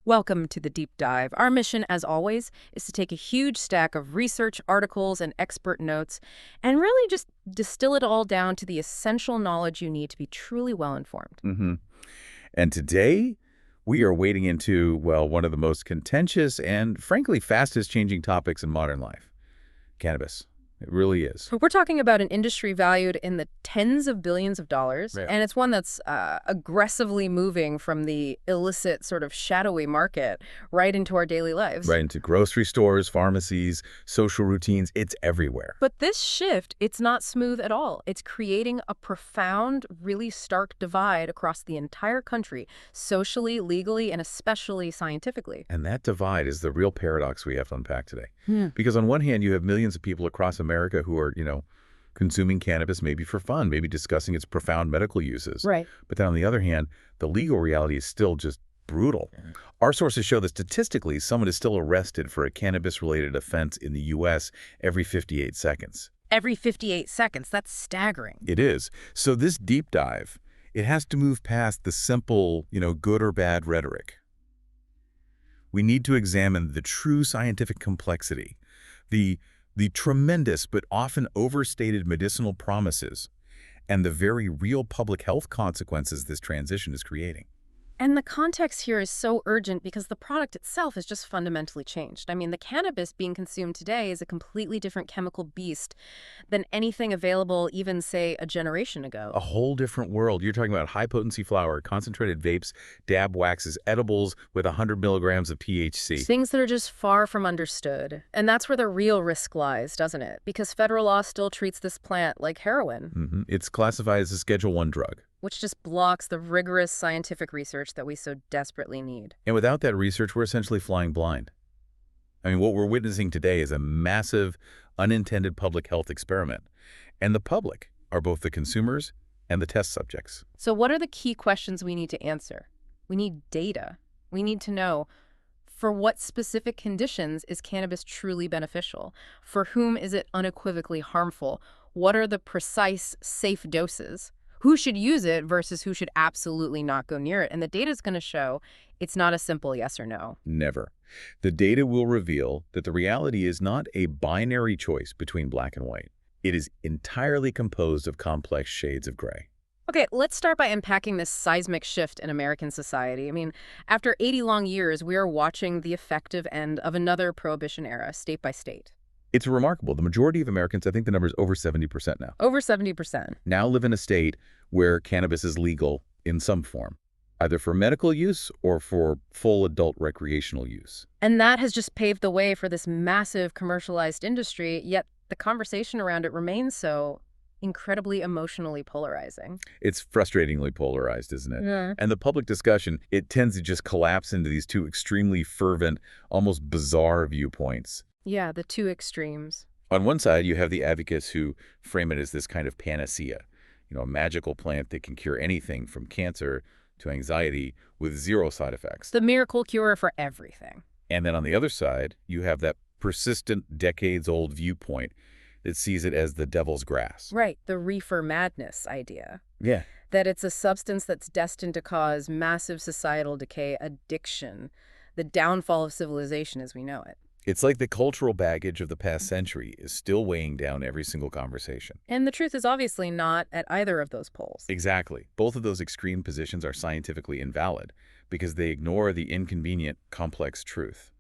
Welcome to the Deep Dive. Our mission, as always, is to take a huge stack of research, articles, and expert notes and really just distill it all down to the essential knowledge you need to be truly well-informed. And today, we are wading into, well, one of the most contentious and, frankly, fastest changing topics in modern life. Cannabis. It really is. We're talking about an industry valued in the tens of billions of dollars, Yeah. and it's one that's aggressively moving from the illicit sort of shadowy market right into our daily lives. Right into grocery stores, pharmacies, social routines. It's everywhere. But this shift, it's not smooth at all. It's creating a profound, really stark divide across the entire country, socially, legally, and especially scientifically. And that divide is the real paradox we have to unpack today. Because on one hand, you have millions of people across America who are, consuming cannabis maybe for fun, maybe discussing its profound medical uses. Right. But then on the other hand, the legal reality is still just brutal. Our sources show that statistically, someone is still arrested for a cannabis-related offense in the U.S. every 58 seconds. Every 58 seconds. That's staggering. It is. So this deep dive, it has to move past the simple, good or bad rhetoric. We need to examine the true scientific complexity, the tremendous but often overstated medicinal promises, and the very real public health consequences this transition is creating. And the context here is so urgent because the product itself has just fundamentally changed. I mean, the cannabis being consumed today is a completely different chemical beast than anything available even, say, a generation ago. A whole different world. You're talking about high-potency flower, concentrated vapes, dab waxes, edibles with 100 milligrams of THC. Things that are just far from understood. And that's where the real risk lies, doesn't it? Because federal law still treats this plant like heroin. It's classified as a Schedule I drug. Which just blocks the rigorous scientific research that we so desperately need. And without that research, we're essentially flying blind. I mean, what we're witnessing today is a massive, unintended public health experiment. And the public are both the consumers and the test subjects. So what are the key questions we need to answer? We need data. We need to know, for what specific conditions is cannabis truly beneficial? For whom is it unequivocally harmful? What are the precise, safe doses? Who should use it versus who should absolutely not go near it? And the data is going to show it's not a simple yes or no. Never. The data will reveal that the reality is not a binary choice between black and white. It is entirely composed of complex shades of gray. Okay, let's start by unpacking this seismic shift in American society. I mean, after 80 long years, we are watching the effective end of another prohibition era, state by state. It's remarkable. The majority of Americans, I think the number is over 70% now. Over 70%. Now live in a state where cannabis is legal in some form, either for medical use or for full adult recreational use. And that has just paved the way for this massive commercialized industry, yet the conversation around it remains so incredibly emotionally polarizing. It's frustratingly polarized, isn't it? Yeah. And the public discussion, it tends to just collapse into these two extremely fervent, almost bizarre viewpoints. Yeah, the two extremes. On one side, you have the advocates who frame it as this kind of panacea, a magical plant that can cure anything from cancer to anxiety with zero side effects. The miracle cure for everything. And then on the other side, you have that persistent, decades-old viewpoint that sees it as the devil's grass. Right, the reefer madness idea. Yeah. That it's a substance that's destined to cause massive societal decay, addiction, the downfall of civilization as we know it. It's like the cultural baggage of the past century is still weighing down every single conversation. And the truth is obviously not at either of those poles. Exactly. Both of those extreme positions are scientifically invalid because they ignore the inconvenient, complex truth.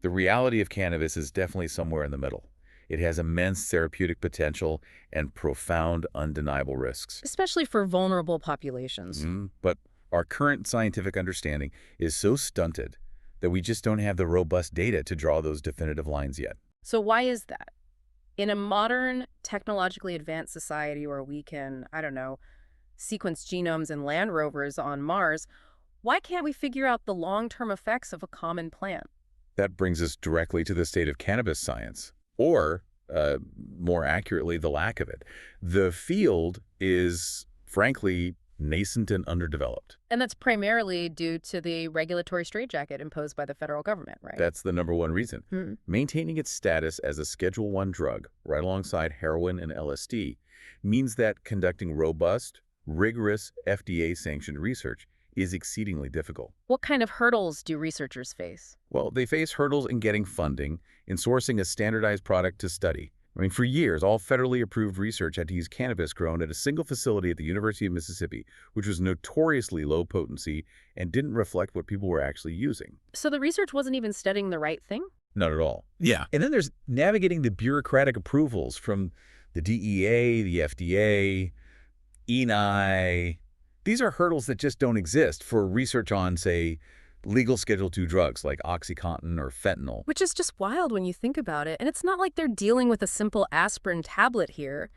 The reality of cannabis is definitely somewhere in the middle. It has immense therapeutic potential and profound, undeniable risks. Especially for vulnerable populations. But our current scientific understanding is so stunted that we just don't have the robust data to draw those definitive lines yet. So why is that? In a modern, technologically advanced society where we can, sequence genomes and land rovers on Mars, why can't we figure out the long-term effects of a common plant? That brings us directly to the state of cannabis science, or more accurately, the lack of it. The field is, frankly, nascent and underdeveloped. And that's primarily due to the regulatory straitjacket imposed by the federal government, right? That's the number one reason. Maintaining its status as a Schedule I drug, right alongside heroin and LSD, means that conducting robust, rigorous FDA-sanctioned research is exceedingly difficult. What kind of hurdles do researchers face? Well, they face hurdles in getting funding, in sourcing a standardized product to study. I mean, for years, all federally approved research had to use cannabis grown at a single facility at the University of Mississippi, which was notoriously low potency and didn't reflect what people were actually using. So the research wasn't even studying the right thing? Not at all. Yeah. And then there's navigating the bureaucratic approvals from the DEA, the FDA, ENI. These are hurdles that just don't exist for research on, say, legal Schedule II drugs like OxyContin or fentanyl. Which is just wild when you think about it. And it's not like they're dealing with a simple aspirin tablet here.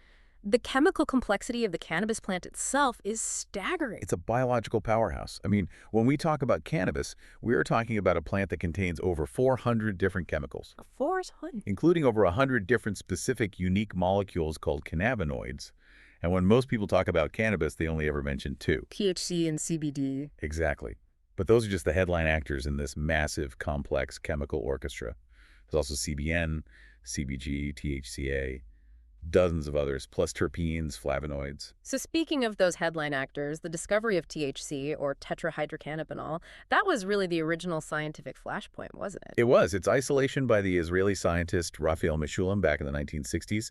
The chemical complexity of the cannabis plant itself is staggering. It's a biological powerhouse. I mean, when we talk about cannabis, we are talking about a plant that contains over 400 different chemicals, 400. including over 100 different specific unique molecules called cannabinoids. And when most people talk about cannabis, they only ever mention two. THC and CBD. Exactly. But those are just the headline actors in this massive, complex chemical orchestra. There's also CBN, CBG, THCA, dozens of others, plus terpenes, flavonoids. So speaking of those headline actors, the discovery of THC, or Tetrahydrocannabinol, that was really the original scientific flashpoint, wasn't it? It was. Its isolation by the Israeli scientist Raphael Mechoulam back in the 1960s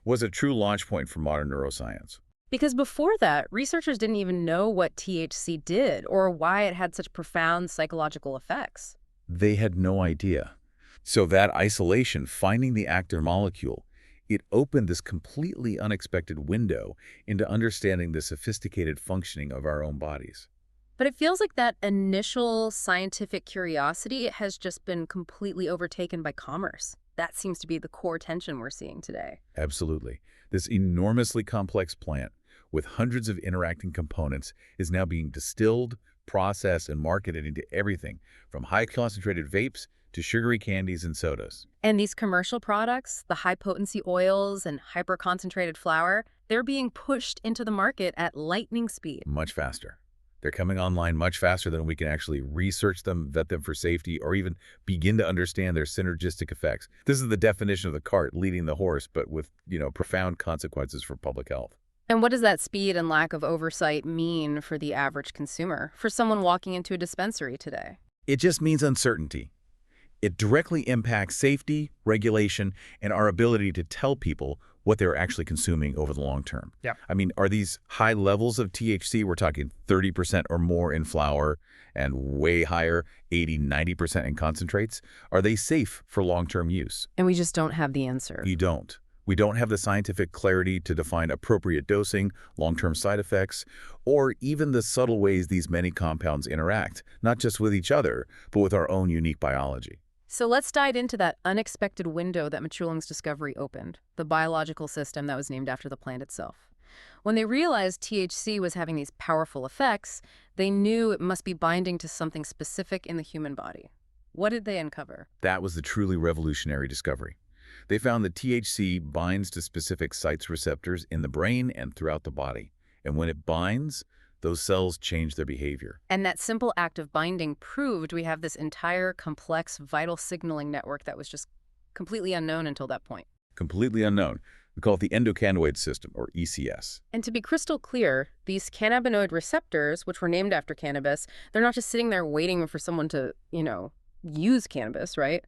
was a true launch point for modern neuroscience. Because before that, researchers didn't even know what THC did or why it had such profound psychological effects. They had no idea. So that isolation, finding the active molecule, it opened this completely unexpected window into understanding the sophisticated functioning of our own bodies. But it feels like that initial scientific curiosity has just been completely overtaken by commerce. That seems to be the core tension we're seeing today. Absolutely. This enormously complex plant, with hundreds of interacting components, is now being distilled, processed, and marketed into everything from high-concentrated vapes to sugary candies and sodas. And these commercial products, the high-potency oils and hyper-concentrated flour, they're being pushed into the market at lightning speed. Much faster. They're coming online much faster than we can actually research them, vet them for safety, or even begin to understand their synergistic effects. This is the definition of the cart leading the horse, but with, profound consequences for public health. And what does that speed and lack of oversight mean for the average consumer, for someone walking into a dispensary today? It just means uncertainty. It directly impacts safety, regulation, and our ability to tell people what they're actually consuming over the long term. Yeah. I mean, are these high levels of THC, we're talking 30% or more in flower and way higher, 80, 90% in concentrates, are they safe for long-term use? And we just don't have the answer. We don't. We don't have the scientific clarity to define appropriate dosing, long-term side effects, or even the subtle ways these many compounds interact, not just with each other, but with our own unique biology. So let's dive into that unexpected window that Mechoulam's discovery opened, the biological system that was named after the plant itself. When they realized THC was having these powerful effects, they knew it must be binding to something specific in the human body. What did they uncover? That was the truly revolutionary discovery. They found that THC binds to specific sites receptors in the brain and throughout the body. And when it binds, those cells change their behavior. And that simple act of binding proved we have this entire complex vital signaling network that was just completely unknown until that point. Completely unknown. We call it the Endocannabinoid System, or ECS. And to be crystal clear, these cannabinoid receptors, which were named after cannabis, they're not just sitting there waiting for someone to, use cannabis, right?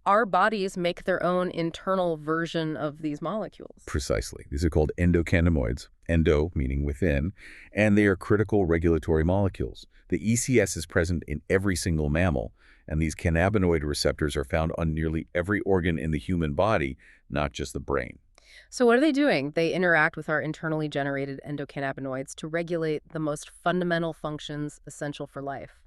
Our bodies make their own internal version of these molecules. Precisely. These are called endocannabinoids, endo meaning within, and they are critical regulatory molecules. The ECS is present in every single mammal, and these cannabinoid receptors are found on nearly every organ in the human body, not just the brain. So what are they doing? They interact with our internally generated endocannabinoids to regulate the most fundamental functions essential for life.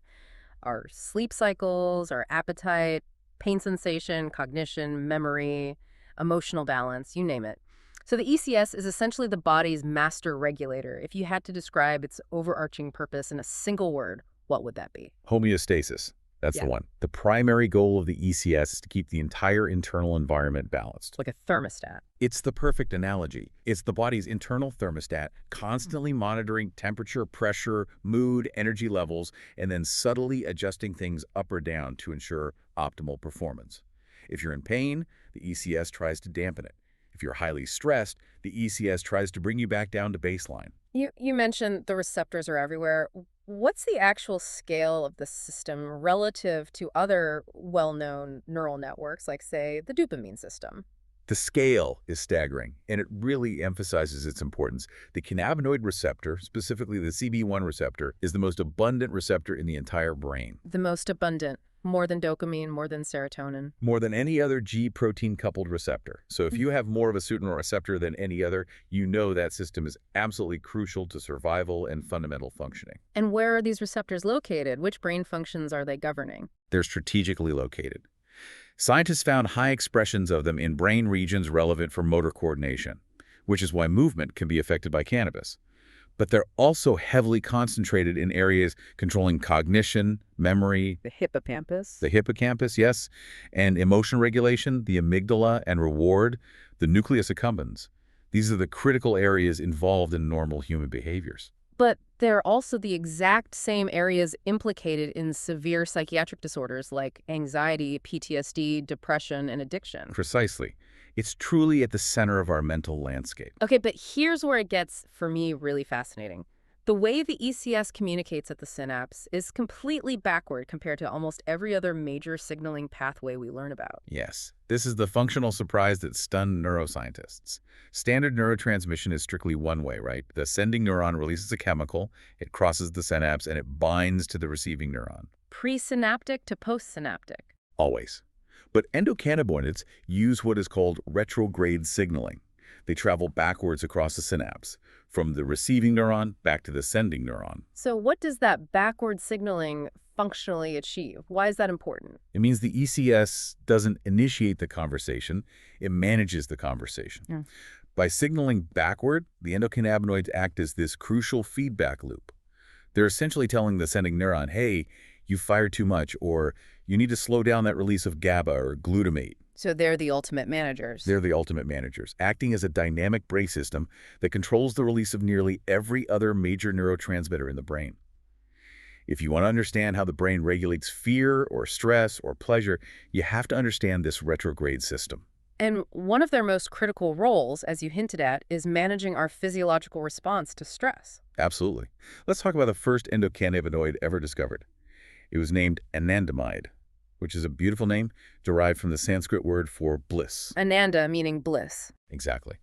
Our sleep cycles, our appetite, pain sensation, cognition, memory, emotional balance, you name it. So the ECS is essentially the body's master regulator. If you had to describe its overarching purpose in a single word, what would that be? Homeostasis. That's the one. The primary goal of the ECS is to keep the entire internal environment balanced. Like a thermostat. It's the perfect analogy. It's the body's internal thermostat, constantly monitoring temperature, pressure, mood, energy levels, and then subtly adjusting things up or down to ensure optimal performance. If you're in pain, the ECS tries to dampen it. If you're highly stressed, the ECS tries to bring you back down to baseline. You mentioned the receptors are everywhere. What's the actual scale of the system relative to other well-known neural networks, like, say, the dopamine system? The scale is staggering, and it really emphasizes its importance. The cannabinoid receptor, specifically the CB1 receptor, is the most abundant receptor in the entire brain. The most abundant, more than dopamine, more than serotonin. More than any other G protein-coupled receptor. So if you have more of a certain receptor than any other, you know that system is absolutely crucial to survival and fundamental functioning. And where are these receptors located? Which brain functions are they governing? They're strategically located. Scientists found high expressions of them in brain regions relevant for motor coordination, which is why movement can be affected by cannabis. But they're also heavily concentrated in areas controlling cognition, memory, the hippocampus, yes, and emotion regulation, the amygdala, and reward, the nucleus accumbens. These are the critical areas involved in normal human behaviors. But they're also the exact same areas implicated in severe psychiatric disorders like anxiety, PTSD, depression, and addiction. Precisely. It's truly at the center of our mental landscape. Okay, but here's where it gets, for me, really fascinating. The way the ECS communicates at the synapse is completely backward compared to almost every other major signaling pathway we learn about. Yes, this is the functional surprise that stunned neuroscientists. Standard neurotransmission is strictly one way, right? The sending neuron releases a chemical, it crosses the synapse, and it binds to the receiving neuron. Presynaptic to postsynaptic. Always. But endocannabinoids use what is called retrograde signaling. They travel backwards across the synapse, from the receiving neuron back to the sending neuron. So what does that backward signaling functionally achieve? Why is that important? It means the ECS doesn't initiate the conversation, it manages the conversation. Yeah. By signaling backward, the endocannabinoids act as this crucial feedback loop. They're essentially telling the sending neuron, hey, you fired too much, or you need to slow down that release of GABA or glutamate. So they're the ultimate managers. They're the ultimate managers, acting as a dynamic brake system that controls the release of nearly every other major neurotransmitter in the brain. If you want to understand how the brain regulates fear or stress or pleasure, you have to understand this retrograde system. And one of their most critical roles, as you hinted at, is managing our physiological response to stress. Absolutely. Let's talk about the first endocannabinoid ever discovered. It was named anandamide, which is a beautiful name derived from the Sanskrit word for bliss. Ananda meaning bliss. Exactly.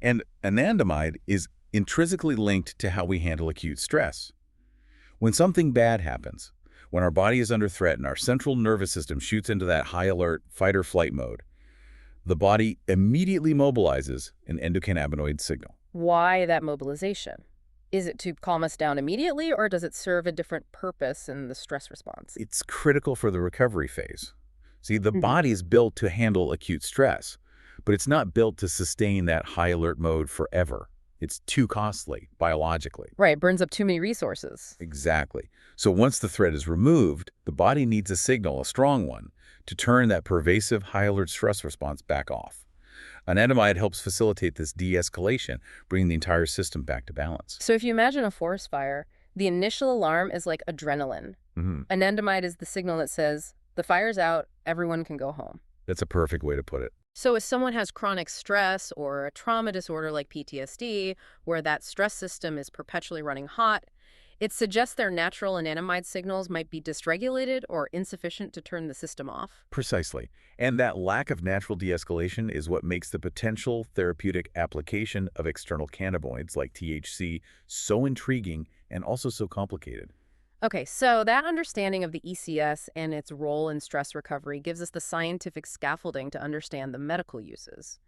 And anandamide is intrinsically linked to how we handle acute stress. When something bad happens, when our body is under threat and our central nervous system shoots into that high alert fight or flight mode, the body immediately mobilizes an endocannabinoid signal. Why that mobilization? Is it to calm us down immediately, or does it serve a different purpose in the stress response? It's critical for the recovery phase. See, the body is built to handle acute stress, but it's not built to sustain that high alert mode forever. It's too costly, biologically. Right, burns up too many resources. Exactly. So once the threat is removed, the body needs a signal, a strong one, to turn that pervasive high alert stress response back off. Anandamide helps facilitate this de-escalation, bringing the entire system back to balance. So if you imagine a forest fire, the initial alarm is like adrenaline. Anandamide is the signal that says, the fire's out, everyone can go home. That's a perfect way to put it. So if someone has chronic stress or a trauma disorder like PTSD, where that stress system is perpetually running hot, it suggests their natural anandamide signals might be dysregulated or insufficient to turn the system off. Precisely. And that lack of natural de-escalation is what makes the potential therapeutic application of external cannabinoids like THC so intriguing and also so complicated. Okay, so that understanding of the ECS and its role in stress recovery gives us the scientific scaffolding to understand the medical uses.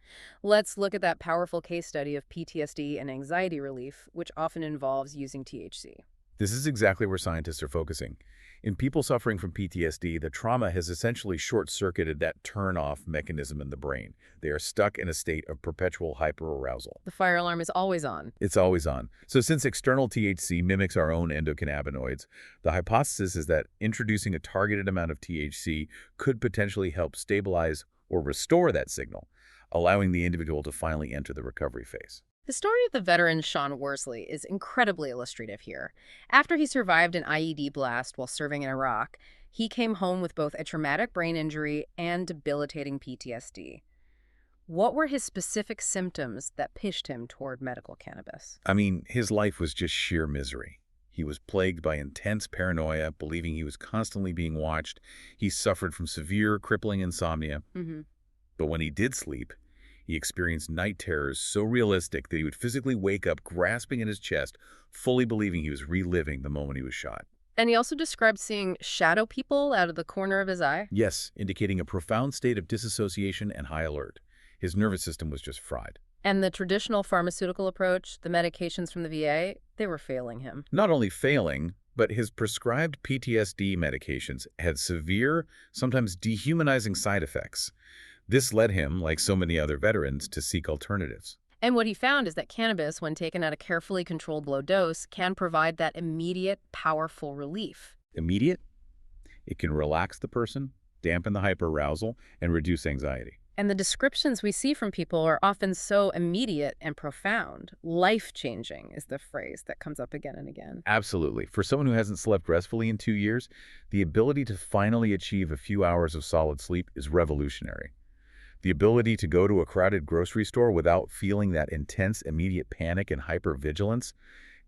Let's look at that powerful case study of PTSD and anxiety relief, which often involves using THC. This is exactly where scientists are focusing. In people suffering from PTSD, the trauma has essentially short-circuited that turn-off mechanism in the brain. They are stuck in a state of perpetual hyperarousal. The fire alarm is always on. It's always on. So since external THC mimics our own endocannabinoids, the hypothesis is that introducing a targeted amount of THC could potentially help stabilize or restore that signal, allowing the individual to finally enter the recovery phase. The story of the veteran Sean Worsley is incredibly illustrative here. After he survived an IED blast while serving in Iraq, he came home with both a traumatic brain injury and debilitating PTSD. What were his specific symptoms that pushed him toward medical cannabis? I mean, his life was just sheer misery. He was plagued by intense paranoia, believing he was constantly being watched. He suffered from severe, crippling insomnia. Mm-hmm. But when he did sleep, he experienced night terrors so realistic that he would physically wake up grasping at his chest, fully believing he was reliving the moment he was shot. And he also described seeing shadow people out of the corner of his eye. Yes, indicating a profound state of disassociation and high alert. His nervous system was just fried. And the traditional pharmaceutical approach, the medications from the VA, they were failing him. Not only failing, but his prescribed PTSD medications had severe, sometimes dehumanizing side effects. This led him, like so many other veterans, to seek alternatives. And what he found is that cannabis, when taken at a carefully controlled low dose, can provide that immediate, powerful relief. Immediate? It can relax the person, dampen the hyperarousal, and reduce anxiety. And the descriptions we see from people are often so immediate and profound. Life-changing is the phrase that comes up again and again. Absolutely. For someone who hasn't slept restfully in 2 years, the ability to finally achieve a few hours of solid sleep is revolutionary. The ability to go to a crowded grocery store without feeling that intense, immediate panic and hypervigilance,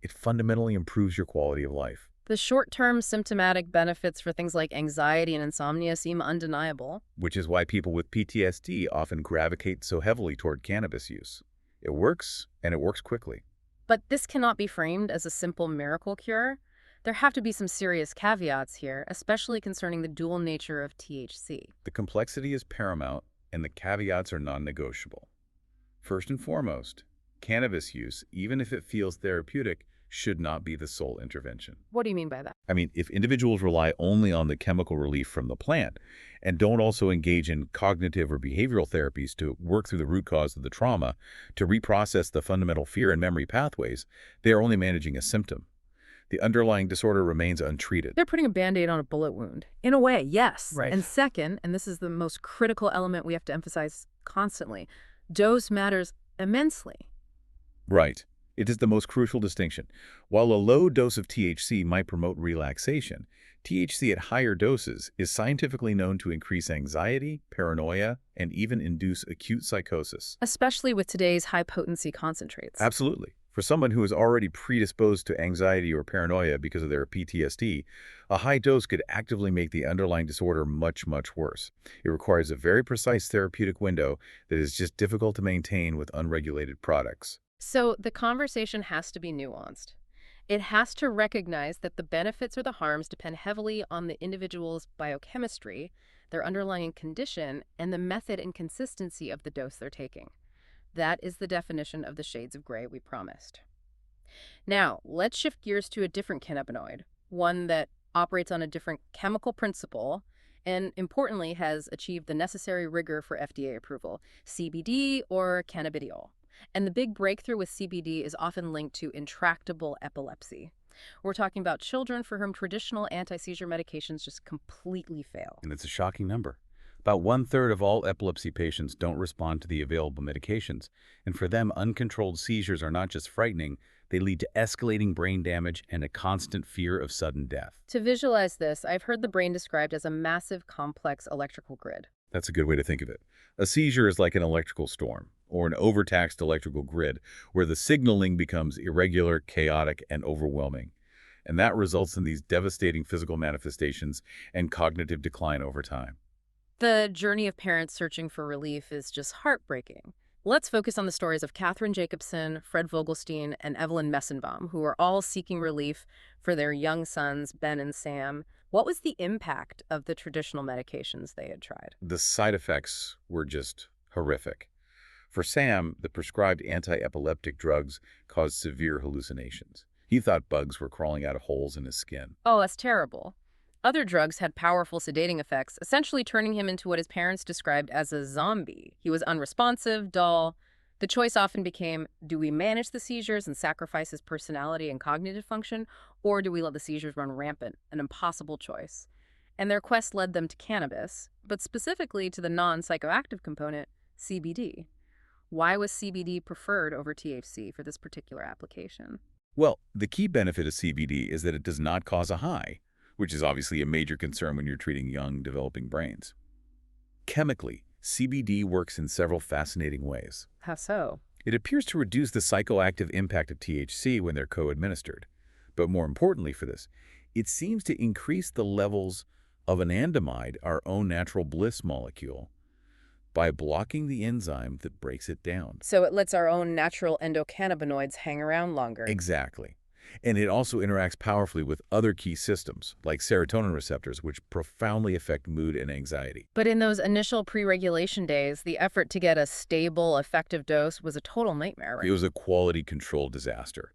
it fundamentally improves your quality of life. The short-term symptomatic benefits for things like anxiety and insomnia seem undeniable. Which is why people with PTSD often gravitate so heavily toward cannabis use. It works, and it works quickly. But this cannot be framed as a simple miracle cure. There have to be some serious caveats here, especially concerning the dual nature of THC. The complexity is paramount, and the caveats are non-negotiable. First and foremost, cannabis use, even if it feels therapeutic, should not be the sole intervention. What do you mean by that? I mean, if individuals rely only on the chemical relief from the plant and don't also engage in cognitive or behavioral therapies to work through the root cause of the trauma, to reprocess the fundamental fear and memory pathways, they are only managing a symptom. The underlying disorder remains untreated. They're putting a Band-Aid on a bullet wound. In a way, yes. Right. And second, and this is the most critical element we have to emphasize constantly, dose matters immensely. Right. It is the most crucial distinction. While a low dose of THC might promote relaxation, THC at higher doses is scientifically known to increase anxiety, paranoia, and even induce acute psychosis. Especially with today's high-potency concentrates. Absolutely. For someone who is already predisposed to anxiety or paranoia because of their PTSD, a high dose could actively make the underlying disorder much, much worse. It requires a very precise therapeutic window that is just difficult to maintain with unregulated products. So the conversation has to be nuanced. It has to recognize that the benefits or the harms depend heavily on the individual's biochemistry, their underlying condition, and the method and consistency of the dose they're taking. That is the definition of the shades of gray we promised. Now, let's shift gears to a different cannabinoid, one that operates on a different chemical principle and, importantly, has achieved the necessary rigor for FDA approval, CBD or Cannabidiol. And the big breakthrough with CBD is often linked to intractable epilepsy. We're talking about children for whom traditional anti-seizure medications just completely fail. And it's a shocking number. About 1/3 of all epilepsy patients don't respond to the available medications, and for them, uncontrolled seizures are not just frightening, they lead to escalating brain damage and a constant fear of sudden death. To visualize this, I've heard the brain described as a massive, complex electrical grid. That's a good way to think of it. A seizure is like an electrical storm, or an overtaxed electrical grid, where the signaling becomes irregular, chaotic, and overwhelming. And that results in these devastating physical manifestations and cognitive decline over time. The journey of parents searching for relief is just heartbreaking. Let's focus on the stories of Catherine Jacobson, Fred Vogelstein, and Evelyn Messenbaum, who are all seeking relief for their young sons, Ben and Sam. What was the impact of the traditional medications they had tried? The side effects were just horrific. For Sam, the prescribed anti-epileptic drugs caused severe hallucinations. He thought bugs were crawling out of holes in his skin. Oh, that's terrible. Other drugs had powerful sedating effects, essentially turning him into what his parents described as a zombie. He was unresponsive, dull. The choice often became, do we manage the seizures and sacrifice his personality and cognitive function, or do we let the seizures run rampant? An impossible choice. And their quest led them to cannabis, but specifically to the non-psychoactive component, CBD. Why was CBD preferred over THC for this particular application? Well, the key benefit of CBD is that it does not cause a high, which is obviously a major concern when you're treating young, developing brains. Chemically, CBD works in several fascinating ways. How so? It appears to reduce the psychoactive impact of THC when they're co-administered. But more importantly for this, it seems to increase the levels of anandamide, our own natural bliss molecule, by blocking the enzyme that breaks it down. So it lets our own natural endocannabinoids hang around longer. Exactly. And it also interacts powerfully with other key systems, like serotonin receptors, which profoundly affect mood and anxiety. But in those initial pre-regulation days, the effort to get a stable, effective dose was a total nightmare, right? It was a quality control disaster.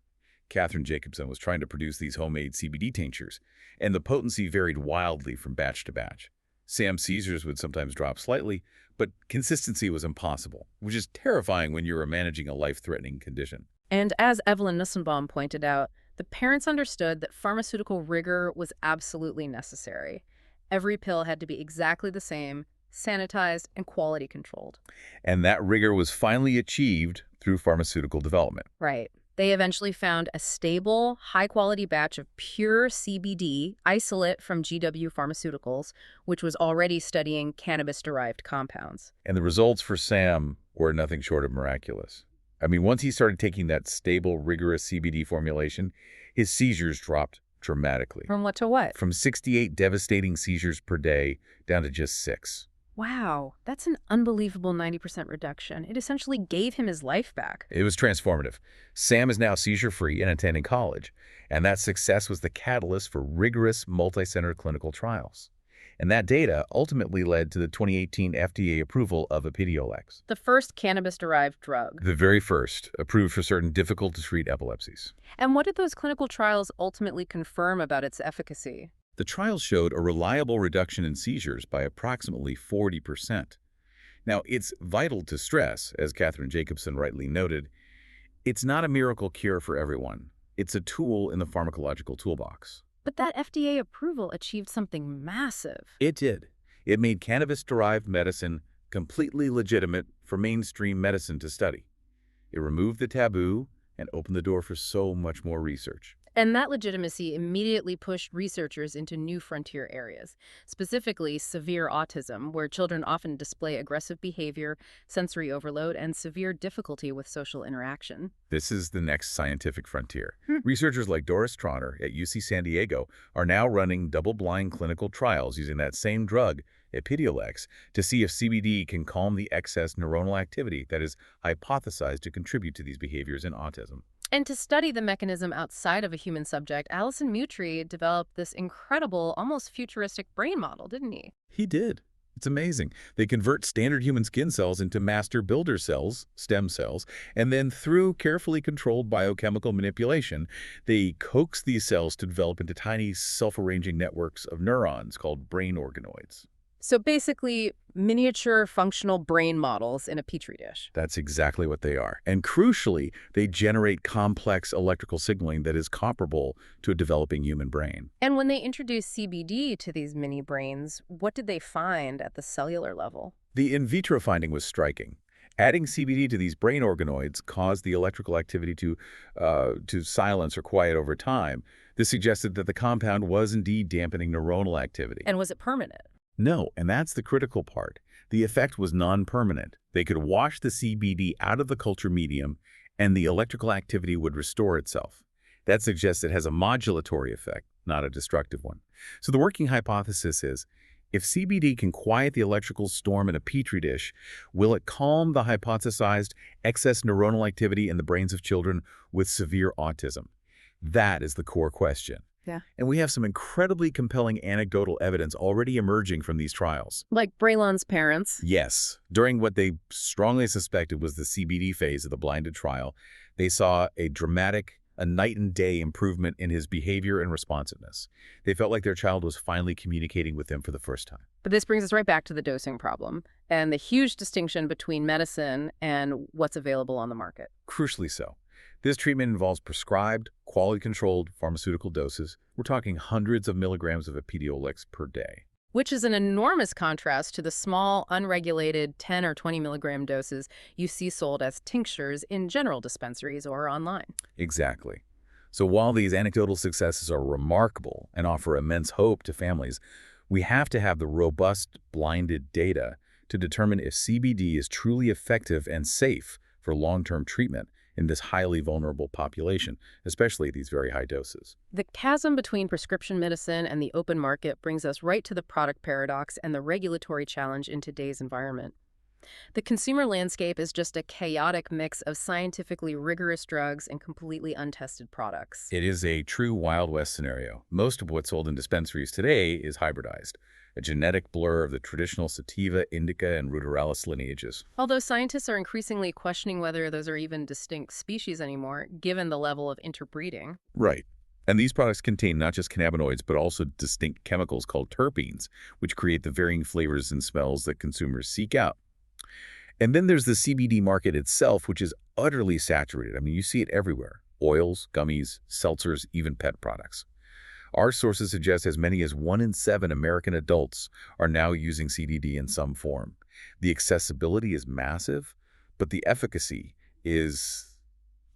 Catherine Jacobson was trying to produce these homemade CBD tinctures, and the potency varied wildly from batch to batch. Sam's seizures would sometimes drop slightly, but consistency was impossible, which is terrifying when you are managing a life-threatening condition. And as Evelyn Nussbaum pointed out, the parents understood that pharmaceutical rigor was absolutely necessary. Every pill had to be exactly the same, sanitized, and quality controlled. And that rigor was finally achieved through pharmaceutical development. Right. They eventually found a stable, high-quality batch of pure CBD isolate from GW Pharmaceuticals, which was already studying cannabis-derived compounds. And the results for Sam were nothing short of miraculous. I mean, once he started taking that stable, rigorous CBD formulation, his seizures dropped dramatically. From what to what? From 68 devastating seizures per day down to just 6. Wow, that's an unbelievable 90% reduction. It essentially gave him his life back. It was transformative. Sam is now seizure-free and attending college, and that success was the catalyst for rigorous multi-center clinical trials. And that data ultimately led to the 2018 FDA approval of Epidiolex, The first cannabis-derived drug. the very first approved for certain difficult-to-treat epilepsies. And what did those clinical trials ultimately confirm about its efficacy? The trials showed a reliable reduction in seizures by approximately 40%. Now, it's vital to stress, as Catherine Jacobson rightly noted, it's not a miracle cure for everyone. It's a tool in the pharmacological toolbox. But that FDA approval achieved something massive. It did. It made cannabis-derived medicine completely legitimate for mainstream medicine to study. It removed the taboo and opened the door for so much more research. And that legitimacy immediately pushed researchers into new frontier areas, specifically severe autism, where children often display aggressive behavior, sensory overload, and severe difficulty with social interaction. This is the next scientific frontier. Researchers like Doris Trauner at UC San Diego are now running double-blind clinical trials using that same drug, Epidiolex, to see if CBD can calm the excess neuronal activity that is hypothesized to contribute to these behaviors in autism. And to study the mechanism outside of a human subject, Alison Mutry developed this incredible, almost futuristic brain model, didn't he? He did. It's amazing. They convert standard human skin cells into master builder cells, stem cells, and then through carefully controlled biochemical manipulation, they coax these cells to develop into tiny self-arranging networks of neurons called brain organoids. So basically, miniature functional brain models in a petri dish. That's exactly what they are. And crucially, they generate complex electrical signaling that is comparable to a developing human brain. And when they introduced CBD to these mini brains, what did they find at the cellular level? The in vitro finding was striking. Adding CBD to these brain organoids caused the electrical activity to silence or quiet over time. This suggested that the compound was indeed dampening neuronal activity. And was it permanent? No, and that's the critical part. The effect was non-permanent. They could wash the CBD out of the culture medium, and the electrical activity would restore itself. That suggests it has a modulatory effect, not a destructive one. So the working hypothesis is, if CBD can quiet the electrical storm in a petri dish, will it calm the hypothesized excess neuronal activity in the brains of children with severe autism? That is the core question. Yeah. And we have some incredibly compelling anecdotal evidence already emerging from these trials. Like Braylon's parents. Yes. During what they strongly suspected was the CBD phase of the blinded trial, they saw a dramatic, a night and day improvement in his behavior and responsiveness. They felt like their child was finally communicating with them for the first time. But this brings us right back to the dosing problem and the huge distinction between medicine and what's available on the market. Crucially so. This treatment involves prescribed, quality-controlled pharmaceutical doses. We're talking hundreds of milligrams of Epidiolex per day. Which is an enormous contrast to the small, unregulated 10 or 20 milligram doses you see sold as tinctures in general dispensaries or online. Exactly. So while these anecdotal successes are remarkable and offer immense hope to families, we have to have the robust, blinded data to determine if CBD is truly effective and safe for long-term treatment in this highly vulnerable population, especially at these very high doses. The chasm between prescription medicine and the open market brings us right to the product paradox and the regulatory challenge in today's environment. The consumer landscape is just a chaotic mix of scientifically rigorous drugs and completely untested products. It is a true Wild West scenario. Most of what's sold in dispensaries today is hybridized, a genetic blur of the traditional sativa, indica, and ruderalis lineages. Although scientists are increasingly questioning whether those are even distinct species anymore, given the level of interbreeding. Right. And these products contain not just cannabinoids, but also distinct chemicals called terpenes, which create the varying flavors and smells that consumers seek out. And then there's the CBD market itself, which is utterly saturated. I mean, you see it everywhere. Oils, gummies, seltzers, even pet products. Our sources suggest as many as 1 in 7 American adults are now using CBD in some form. The accessibility is massive, but the efficacy is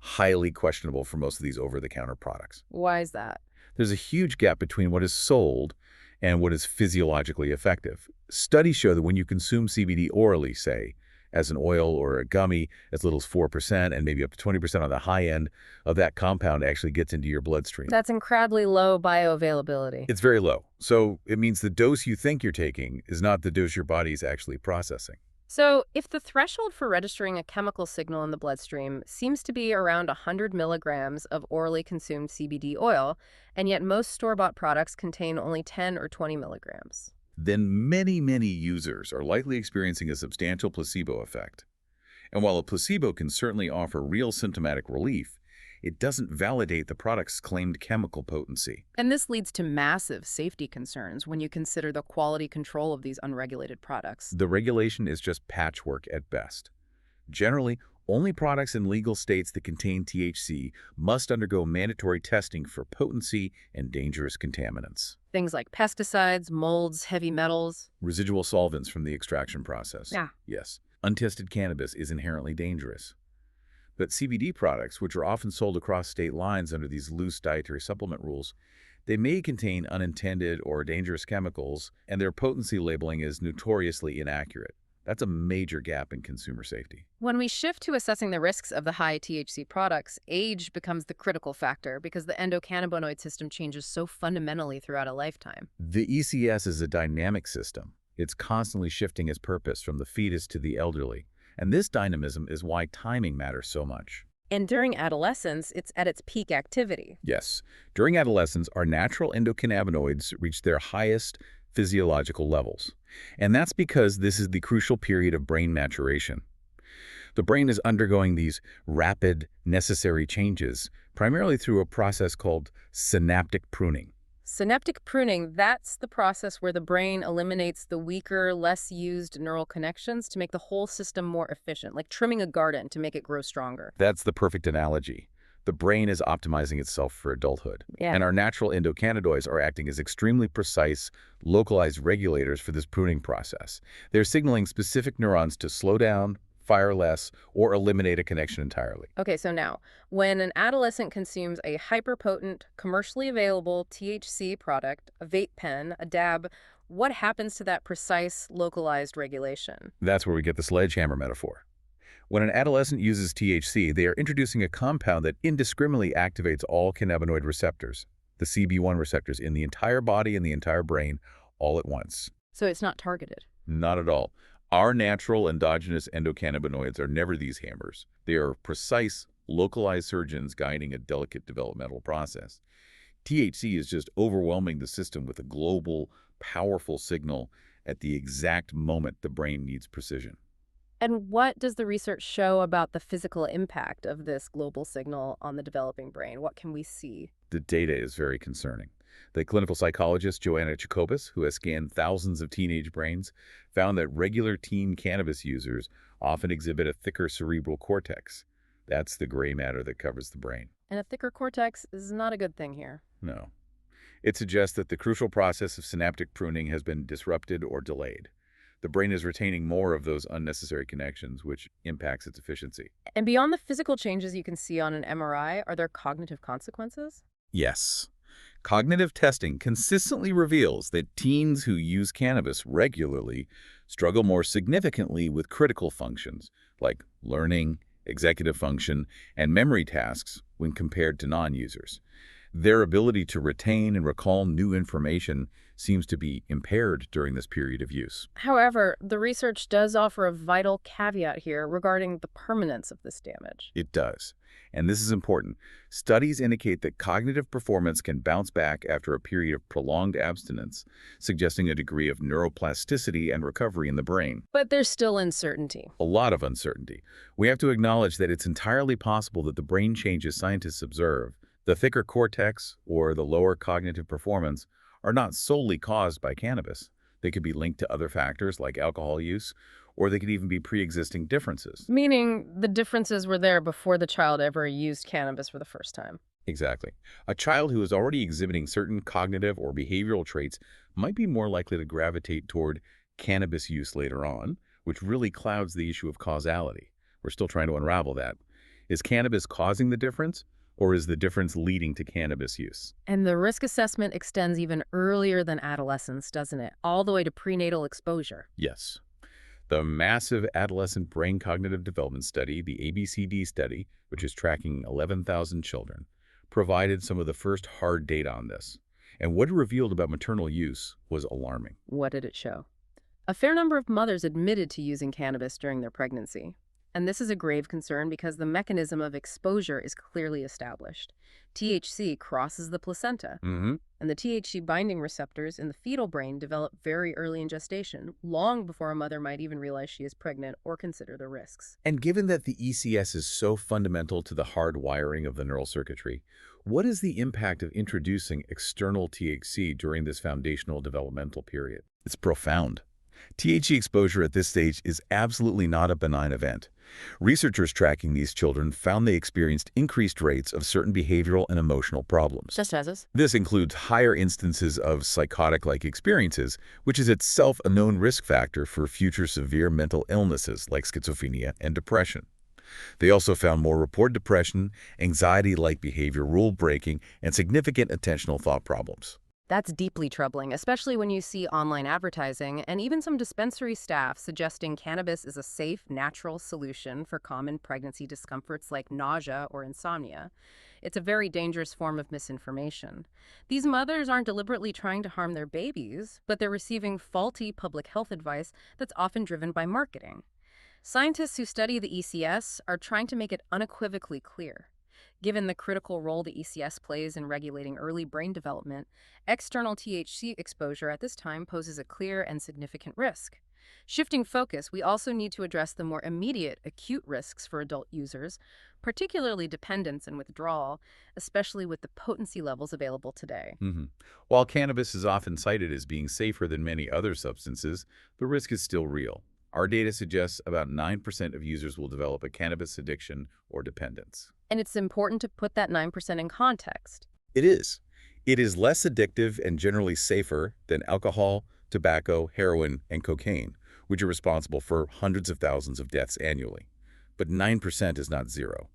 highly questionable for most of these over-the-counter products. Why is that? There's a huge gap between what is sold and what is physiologically effective. Studies show that when you consume CBD orally, say, as an oil or a gummy, as little as 4% and maybe up to 20% on the high end of that compound actually gets into your bloodstream. That's incredibly low bioavailability. It's very low. So it means the dose you think you're taking is not the dose your body is actually processing. So if the threshold for registering a chemical signal in the bloodstream seems to be around 100 milligrams of orally consumed CBD oil, and yet most store-bought products contain only 10 or 20 milligrams. Then many users are likely experiencing a substantial placebo effect. And while a placebo can certainly offer real symptomatic relief, it doesn't validate the product's claimed chemical potency. And this leads to massive safety concerns when you consider the quality control of these unregulated products. The regulation is just patchwork at best. Generally, only products in legal states that contain THC must undergo mandatory testing for potency and dangerous contaminants. Things like pesticides, molds, heavy metals. Residual solvents from the extraction process. Yeah. Yes. Untested cannabis is inherently dangerous. But CBD products, which are often sold across state lines under these loose dietary supplement rules, they may contain unintended or dangerous chemicals, and their potency labeling is notoriously inaccurate. That's a major gap in consumer safety. When we shift to assessing the risks of the high THC products, age becomes the critical factor because the endocannabinoid system changes so fundamentally throughout a lifetime. The ECS is a dynamic system. It's constantly shifting its purpose from the fetus to the elderly. And this dynamism is why timing matters so much. And during adolescence, it's at its peak activity. Yes. During adolescence, our natural endocannabinoids reach their highest physiological levels. And that's because this is the crucial period of brain maturation. The brain is undergoing these rapid, necessary changes, primarily through a process called synaptic pruning. Synaptic pruning, that's the process where the brain eliminates the weaker, less used neural connections to make the whole system more efficient, like trimming a garden to make it grow stronger. That's the perfect analogy. The brain is optimizing itself for adulthood. Yeah. And our natural endocannabinoids are acting as extremely precise, localized regulators for this pruning process. They're signaling specific neurons to slow down, fire less, or eliminate a connection entirely. Okay, so now, when an adolescent consumes a hyperpotent, commercially available THC product, a vape pen, a dab, what happens to that precise, localized regulation? That's where we get the sledgehammer metaphor. When an adolescent uses THC, they are introducing a compound that indiscriminately activates all cannabinoid receptors, the CB1 receptors, in the entire body and the entire brain, all at once. So it's not targeted. Not at all. Our natural endogenous endocannabinoids are never these hammers. They are precise, localized surgeons guiding a delicate developmental process. THC is just overwhelming the system with a global, powerful signal at the exact moment the brain needs precision. And what does the research show about the physical impact of this global signal on the developing brain? What can we see? The data is very concerning. The clinical psychologist Joanna Jacobus, who has scanned thousands of teenage brains, found that regular teen cannabis users often exhibit a thicker cerebral cortex. That's the gray matter that covers the brain. And a thicker cortex is not a good thing here. No. It suggests that the crucial process of synaptic pruning has been disrupted or delayed. The brain is retaining more of those unnecessary connections, which impacts its efficiency. And beyond the physical changes you can see on an MRI, are there cognitive consequences? Yes. Cognitive testing consistently reveals that teens who use cannabis regularly struggle more significantly with critical functions like learning, executive function, and memory tasks when compared to non-users. Their ability to retain and recall new information seems to be impaired during this period of use. However, the research does offer a vital caveat here regarding the permanence of this damage. It does. And this is important. Studies indicate that cognitive performance can bounce back after a period of prolonged abstinence, suggesting a degree of neuroplasticity and recovery in the brain. But there's still uncertainty. A lot of uncertainty. We have to acknowledge that it's entirely possible that the brain changes scientists observe, the thicker cortex or the lower cognitive performance, are not solely caused by cannabis. They could be linked to other factors like alcohol use, or they could even be pre-existing differences. Meaning the differences were there before the child ever used cannabis for the first time. Exactly. A child who is already exhibiting certain cognitive or behavioral traits might be more likely to gravitate toward cannabis use later on, which really clouds the issue of causality. We're still trying to unravel that. Is cannabis causing the difference, or is the difference leading to cannabis use? And the risk assessment extends even earlier than adolescence, doesn't it? All the way to prenatal exposure. Yes. The massive adolescent brain cognitive development study, the ABCD study, which is tracking 11,000 children, provided some of the first hard data on this. And what it revealed about maternal use was alarming. What did it show? A fair number of mothers admitted to using cannabis during their pregnancy. And this is a grave concern because the mechanism of exposure is clearly established. THC crosses the placenta, and the THC binding receptors in the fetal brain develop very early in gestation, long before a mother might even realize she is pregnant or consider the risks. And given that the ECS is so fundamental to the hard wiring of the neural circuitry, what is the impact of introducing external THC during this foundational developmental period? It's profound. THC exposure at this stage is absolutely not a benign event. Researchers tracking these children found they experienced increased rates of certain behavioral and emotional problems. Just as is. This includes higher instances of psychotic-like experiences, which is itself a known risk factor for future severe mental illnesses like schizophrenia and depression. They also found more reported depression, anxiety-like behavior, rule-breaking, and significant attentional thought problems. That's deeply troubling, especially when you see online advertising and even some dispensary staff suggesting cannabis is a safe, natural solution for common pregnancy discomforts like nausea or insomnia. It's a very dangerous form of misinformation. These mothers aren't deliberately trying to harm their babies, but they're receiving faulty public health advice that's often driven by marketing. Scientists who study the ECS are trying to make it unequivocally clear. Given the critical role the ECS plays in regulating early brain development, external THC exposure at this time poses a clear and significant risk. Shifting focus, we also need to address the more immediate, acute risks for adult users, particularly dependence and withdrawal, especially with the potency levels available today. While cannabis is often cited as being safer than many other substances, the risk is still real. Our data suggests about 9% of users will develop a cannabis addiction or dependence. And it's important to put that 9% in context. It is. It is less addictive and generally safer than alcohol, tobacco, heroin, and cocaine, which are responsible for hundreds of thousands of deaths annually. But 9% is not zero.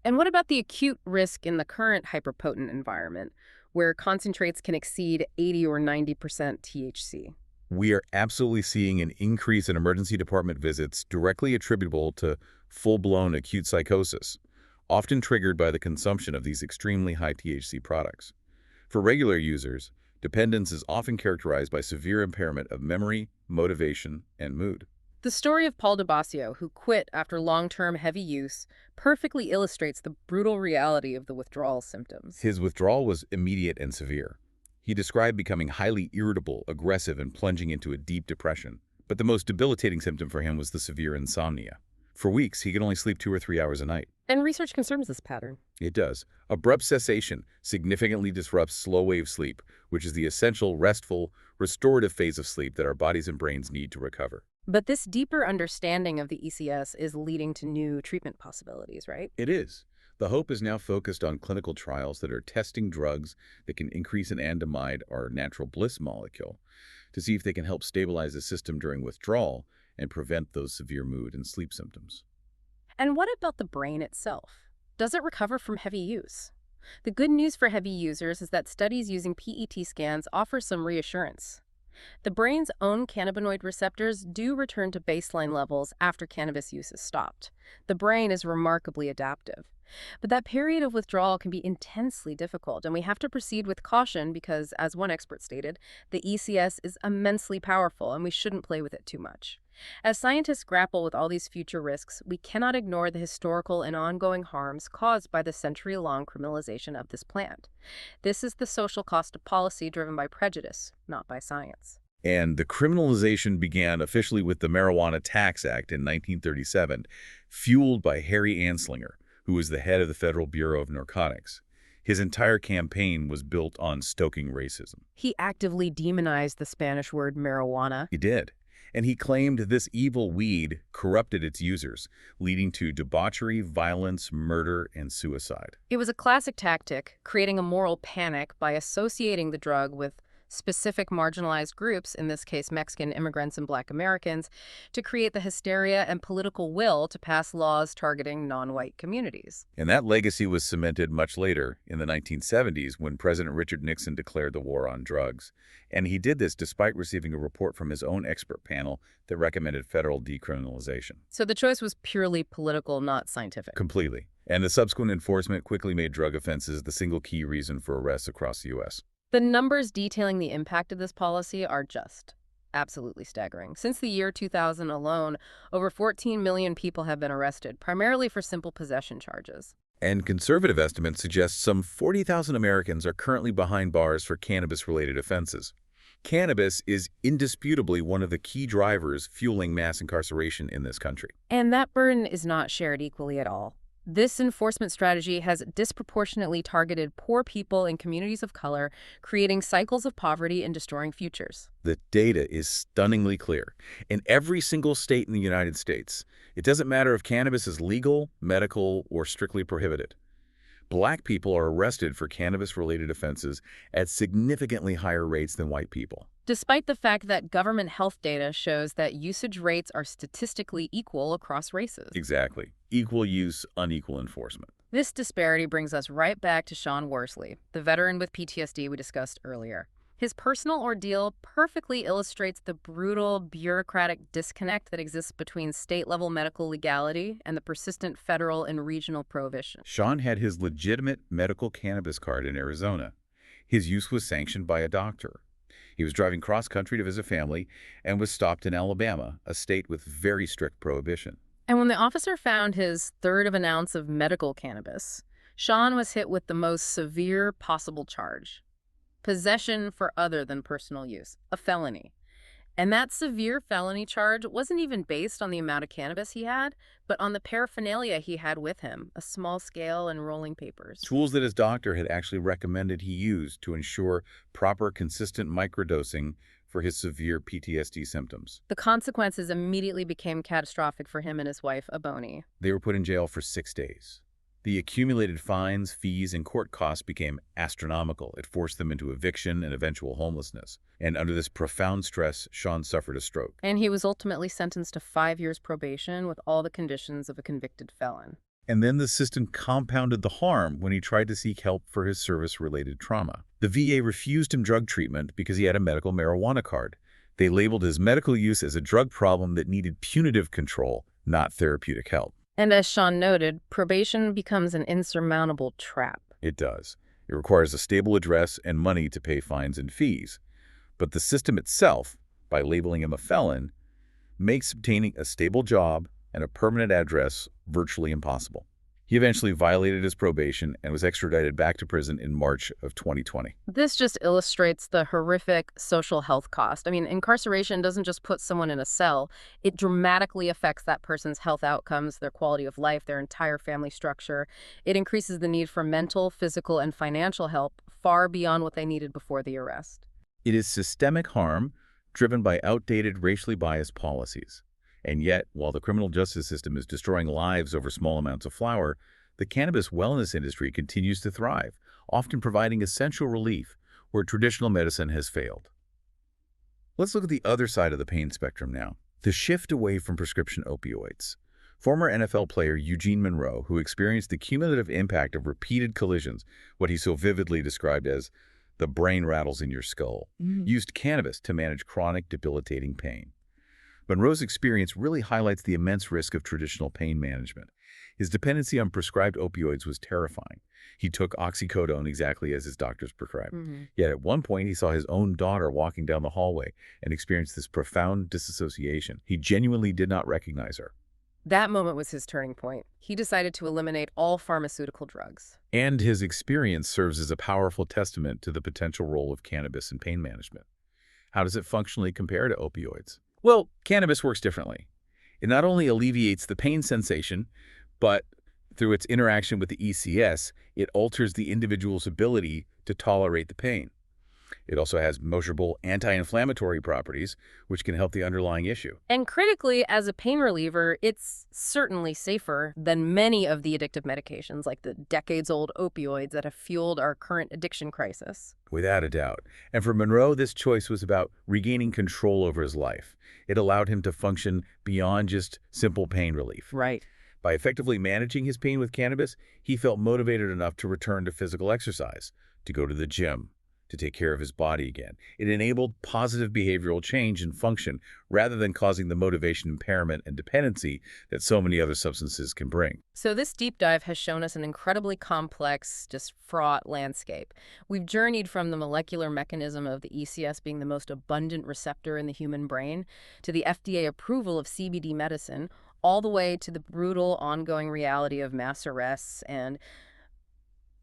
And what about the acute risk in the current hyperpotent environment, where concentrates can exceed 80 or 90% THC? We are absolutely seeing an increase in emergency department visits directly attributable to full-blown acute psychosis, often triggered by the consumption of these extremely high THC products. For regular users, dependence is often characterized by severe impairment of memory, motivation, and mood. The story of Paul DeBasio, who quit after long-term heavy use, perfectly illustrates the brutal reality of the withdrawal symptoms. His withdrawal was immediate and severe. He described becoming highly irritable, aggressive, and plunging into a deep depression. But the most debilitating symptom for him was the severe insomnia. For weeks, he could only sleep 2 or 3 hours a night. And research confirms this pattern. It does. Abrupt cessation significantly disrupts slow-wave sleep, which is the essential, restful, restorative phase of sleep that our bodies and brains need to recover. But this deeper understanding of the ECS is leading to new treatment possibilities, right? It is. The hope is now focused on clinical trials that are testing drugs that can increase in anandamide, our natural bliss molecule, to see if they can help stabilize the system during withdrawal and prevent those severe mood and sleep symptoms. And what about the brain itself? Does it recover from heavy use? The good news for heavy users is that studies using PET scans offer some reassurance. The brain's own cannabinoid receptors do return to baseline levels after cannabis use is stopped. The brain is remarkably adaptive. But that period of withdrawal can be intensely difficult, and we have to proceed with caution because, as one expert stated, the ECS is immensely powerful and we shouldn't play with it too much. As scientists grapple with all these future risks, we cannot ignore the historical and ongoing harms caused by the century-long criminalization of this plant. This is the social cost of policy driven by prejudice, not by science. And the criminalization began officially with the Marijuana Tax Act in 1937, fueled by Harry Anslinger, who was the head of the Federal Bureau of Narcotics. His entire campaign was built on stoking racism. He actively demonized the Spanish word marijuana. He did. And he claimed this evil weed corrupted its users, leading to debauchery, violence, murder, and suicide. It was a classic tactic, creating a moral panic by associating the drug with specific marginalized groups, in this case Mexican immigrants and Black Americans, to create the hysteria and political will to pass laws targeting non-white communities. And that legacy was cemented much later, in the 1970s, when President Richard Nixon declared the war on drugs. And he did this despite receiving a report from his own expert panel that recommended federal decriminalization. So the choice was purely political, not scientific. Completely. And the subsequent enforcement quickly made drug offenses the single key reason for arrests across the U.S. The numbers detailing the impact of this policy are just absolutely staggering. Since the year 2000 alone, over 14 million people have been arrested, primarily for simple possession charges. And conservative estimates suggest some 40,000 Americans are currently behind bars for cannabis-related offenses. Cannabis is indisputably one of the key drivers fueling mass incarceration in this country. And that burden is not shared equally at all. This enforcement strategy has disproportionately targeted poor people in communities of color, creating cycles of poverty and destroying futures. The data is stunningly clear. In every single state in the United States, it doesn't matter if cannabis is legal, medical, or strictly prohibited. Black people are arrested for cannabis-related offenses at significantly higher rates than white people. Despite the fact that government health data shows that usage rates are statistically equal across races. Exactly. Equal use, unequal enforcement. This disparity brings us right back to Sean Worsley, the veteran with PTSD we discussed earlier. His personal ordeal perfectly illustrates the brutal, bureaucratic disconnect that exists between state-level medical legality and the persistent federal and regional prohibition. Sean had his legitimate medical cannabis card in Arizona. His use was sanctioned by a doctor. He was driving cross-country to visit family and was stopped in Alabama, a state with very strict prohibition. And when the officer found his third of an ounce of medical cannabis, Sean was hit with the most severe possible charge: possession for other than personal use, a felony. And that severe felony charge wasn't even based on the amount of cannabis he had, but on the paraphernalia he had with him, a small scale and rolling papers. Tools that his doctor had actually recommended he use to ensure proper, consistent microdosing for his severe PTSD symptoms. The consequences immediately became catastrophic for him and his wife, Aboni. They were put in jail for 6 days. The accumulated fines, fees, and court costs became astronomical. It forced them into eviction and eventual homelessness. And under this profound stress, Sean suffered a stroke. And he was ultimately sentenced to 5 years probation with all the conditions of a convicted felon. And then the system compounded the harm when he tried to seek help for his service-related trauma. The VA refused him drug treatment because he had a medical marijuana card. They labeled his medical use as a drug problem that needed punitive control, not therapeutic help. And as Sean noted, probation becomes an insurmountable trap. It does. It requires a stable address and money to pay fines and fees. But the system itself, by labeling him a felon, makes obtaining a stable job and a permanent address virtually impossible. He eventually violated his probation and was extradited back to prison in March of 2020. This just illustrates the horrific social health cost. I mean, incarceration doesn't just put someone in a cell. It dramatically affects that person's health outcomes, their quality of life, their entire family structure. It increases the need for mental, physical, and financial help far beyond what they needed before the arrest. It is systemic harm driven by outdated, racially biased policies. And yet, while the criminal justice system is destroying lives over small amounts of flower, the cannabis wellness industry continues to thrive, often providing essential relief where traditional medicine has failed. Let's look at the other side of the pain spectrum now, the shift away from prescription opioids. Former NFL player Eugene Monroe, who experienced the cumulative impact of repeated collisions, what he so vividly described as the brain rattles in your skull, used cannabis to manage chronic, debilitating pain. Monroe's experience really highlights the immense risk of traditional pain management. His dependency on prescribed opioids was terrifying. He took oxycodone exactly as his doctors prescribed. Yet at one point, he saw his own daughter walking down the hallway and experienced this profound disassociation. He genuinely did not recognize her. That moment was his turning point. He decided to eliminate all pharmaceutical drugs. And his experience serves as a powerful testament to the potential role of cannabis in pain management. How does it functionally compare to opioids? Well, cannabis works differently. It not only alleviates the pain sensation, but through its interaction with the ECS, it alters the individual's ability to tolerate the pain. It also has measurable anti-inflammatory properties, which can help the underlying issue. And critically, as a pain reliever, it's certainly safer than many of the addictive medications, like the decades-old opioids that have fueled our current addiction crisis. Without a doubt. And for Monroe, this choice was about regaining control over his life. It allowed him to function beyond just simple pain relief. Right. By effectively managing his pain with cannabis, he felt motivated enough to return to physical exercise, to go to the gym, to take care of his body again. It enabled positive behavioral change and function rather than causing the motivation impairment and dependency that so many other substances can bring. So this deep dive has shown us an incredibly complex, just fraught landscape. We've journeyed from the molecular mechanism of the ECS being the most abundant receptor in the human brain to the FDA approval of CBD medicine, all the way to the brutal ongoing reality of mass arrests and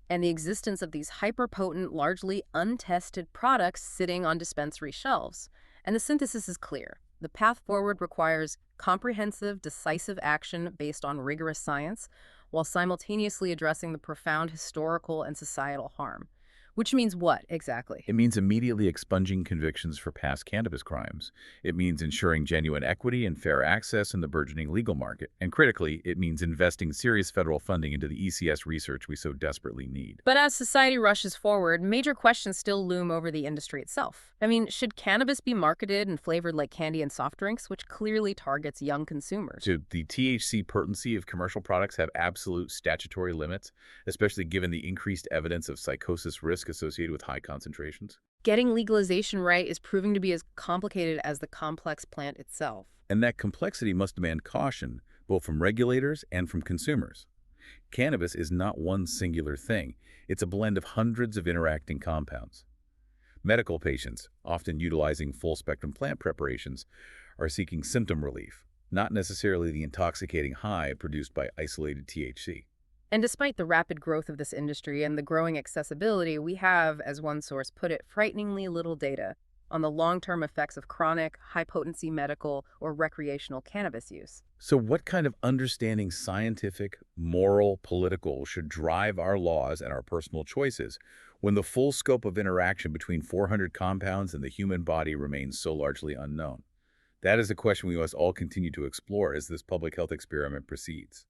the existence of these hyperpotent, largely untested products sitting on dispensary shelves. And the synthesis is clear. The path forward requires comprehensive, decisive action based on rigorous science, while simultaneously addressing the profound historical and societal harm. Which means what, exactly? It means immediately expunging convictions for past cannabis crimes. It means ensuring genuine equity and fair access in the burgeoning legal market. And critically, it means investing serious federal funding into the ECS research we so desperately need. But as society rushes forward, major questions still loom over the industry itself. I mean, should cannabis be marketed and flavored like candy and soft drinks, which clearly targets young consumers? Should the THC potency of commercial products have absolute statutory limits, especially given the increased evidence of psychosis risk associated with high concentrations? Getting legalization right is proving to be as complicated as the complex plant itself. And that complexity must demand caution, both from regulators and from consumers. Cannabis is not one singular thing. It's a blend of hundreds of interacting compounds. Medical patients, often utilizing full-spectrum plant preparations, are seeking symptom relief, not necessarily the intoxicating high produced by isolated THC. And despite the rapid growth of this industry and the growing accessibility, we have, as one source put it, frighteningly little data on the long-term effects of chronic, high-potency medical or recreational cannabis use. So what kind of understanding, scientific, moral, political, should drive our laws and our personal choices when the full scope of interaction between 400 compounds and the human body remains so largely unknown? That is a question we must all continue to explore as this public health experiment proceeds.